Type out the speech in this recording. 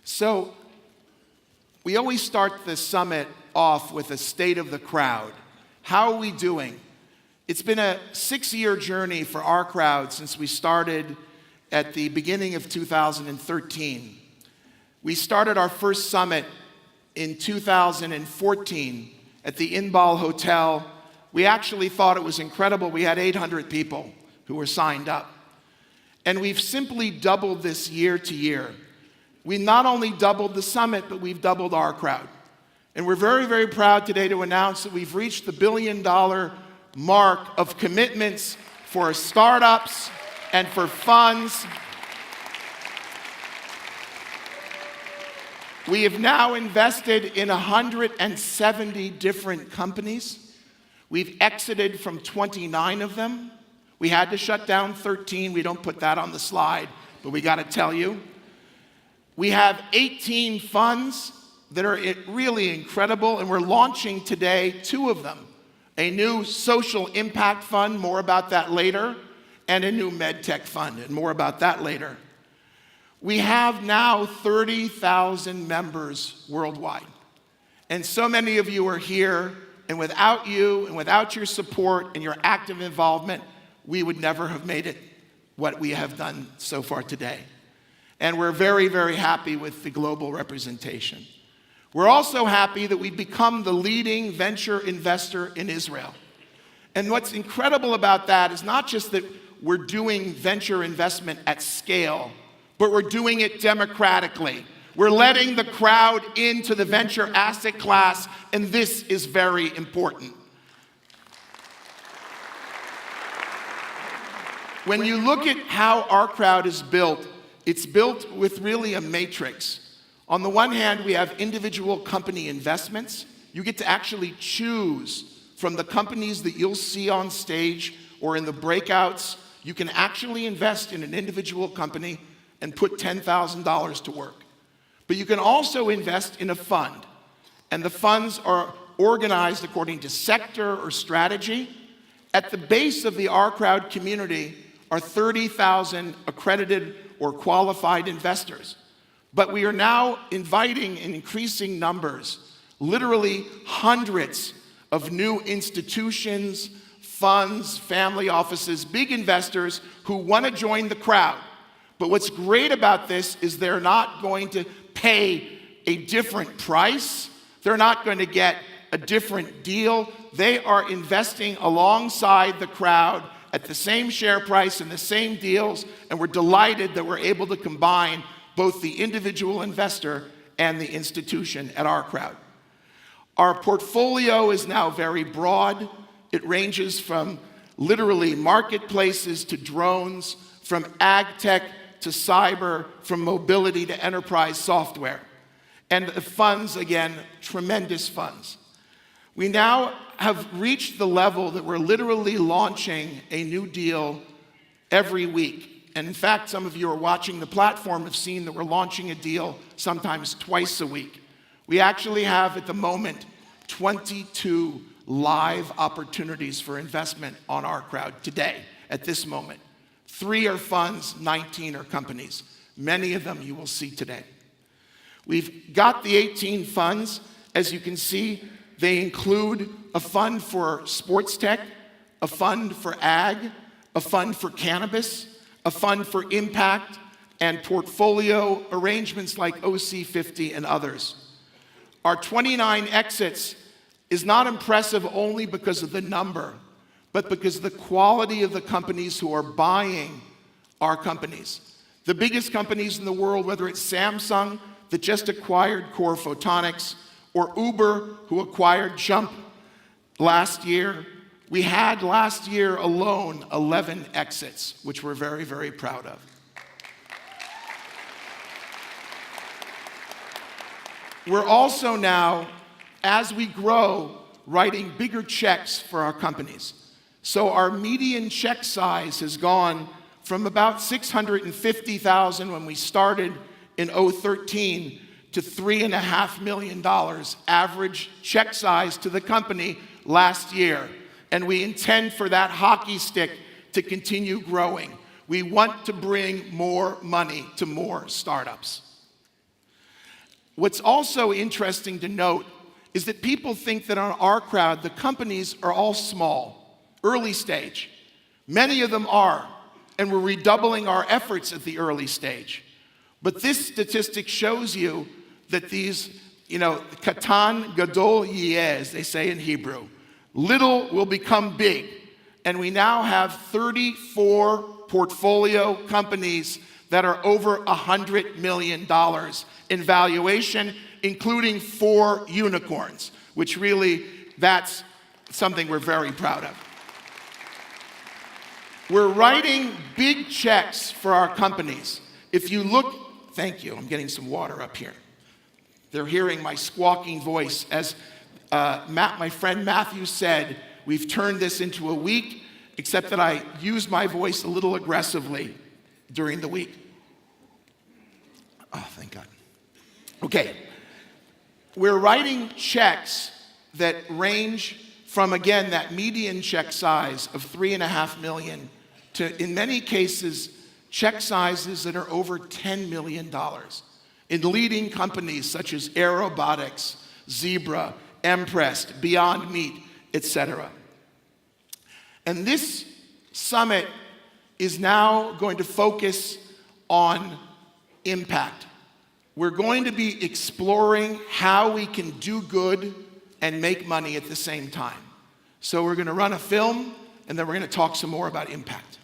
So we always start the summit off with a state of the crowd. How are we doing? It's been a 6-year journey for OurCrowd since we started at the beginning of 2013. We started our first summit in 2014 at the Inbal Hotel. We actually thought it was incredible. We had 800 people who were signed up. And we've simply doubled this year to year. We not only doubled the summit, but we've doubled OurCrowd. And we're very, very proud today to announce that we've reached the $1 billion mark of commitments for startups and for funds. We have now invested in 170 different companies. We've exited from 29 of them. We had to shut down 13. We don't put that on the slide, but we got to tell you. We have 18 funds that are really incredible, and we're launching today 2 of them. A new social impact fund, more about that later, and a new medtech fund, and more about that later. We have now 30,000 members worldwide. And so many of you are here, and without you, and without your support and your active involvement, we would never have made it what we have done so far today. And we're very, very happy with the global representation. We're also happy that we've become the leading venture investor in Israel. And what's incredible about that is not just that we're doing venture investment at scale, but we're doing it democratically. We're letting the crowd into the venture asset class, and this is very important. When you look at how OurCrowd is built, it's built with really a matrix. On the one hand, we have individual company investments. You get to actually choose from the companies that you'll see on stage or in the breakouts. You can actually invest in an individual company and put $10,000 to work. But you can also invest in a fund. And the funds are organized according to sector or strategy. At the base of the OurCrowd community are 30,000 accredited or qualified investors. But we are now inviting in increasing numbers, literally hundreds of new institutions, funds, family offices, big investors who want to join the crowd. But what's great about this is they're not going to pay a different price. They're not going to get a different deal. They are investing alongside the crowd at the same share price and the same deals, and we're delighted that we're able to combine both the individual investor and the institution at OurCrowd. Our portfolio is now very broad. It ranges from literally marketplaces to drones, from ag tech to cyber, from mobility to enterprise software. And the funds, again, tremendous funds. We now have reached the level that we're literally launching a new deal every week. And in fact, some of you who are watching the platform have seen that we're launching a deal sometimes twice a week. We actually have, at the moment, 22 live opportunities for investment on OurCrowd today, at this moment. 3 are funds, 19 are companies. Many of them you will see today. We've got the 18 funds. As you can see, they include a fund for sports tech, a fund for ag, a fund for cannabis, a fund for impact, and portfolio arrangements like OC50 and others. Our 29 exits is not impressive only because of the number, but because of the quality of the companies who are buying our companies. The biggest companies in the world, whether it's Samsung that just acquired Core Photonics, or Uber, who acquired Jump last year. We had last year alone 11 exits, which we're very, very proud of. We're also now, as we grow, writing bigger checks for our companies. So our median check size has gone from about $650,000 when we started in 2013 to $3.5 million average check size to the company last year. And we intend for that hockey stick to continue growing. We want to bring more money to more startups. What's also interesting to note is that people think that on OurCrowd, the companies are all small, early stage. Many of them are, and we're redoubling our efforts at the early stage. But this statistic shows you that these, katan gadol yeh, as they say in Hebrew, little will become big. And we now have 34 portfolio companies that are over $100 million in valuation, including 4 unicorns, which really, that's something we're very proud of. We're writing big checks for our companies. If you look, thank you, I'm getting some water up here. They're hearing my squawking voice. As my friend Matthew said, we've turned this into a week, except that I use my voice a little aggressively during the week. Oh, thank God. Okay. We're writing checks that range from, again, that median check size of $3.5 million to, in many cases, check sizes that are over $10 million in leading companies such as Aerobotics, Zebra, Emprest, Beyond Meat, etc. And this summit is now going to focus on impact. We're going to be exploring how we can do good and make money at the same time. So we're going to run a film, and then we're going to talk some more about impact.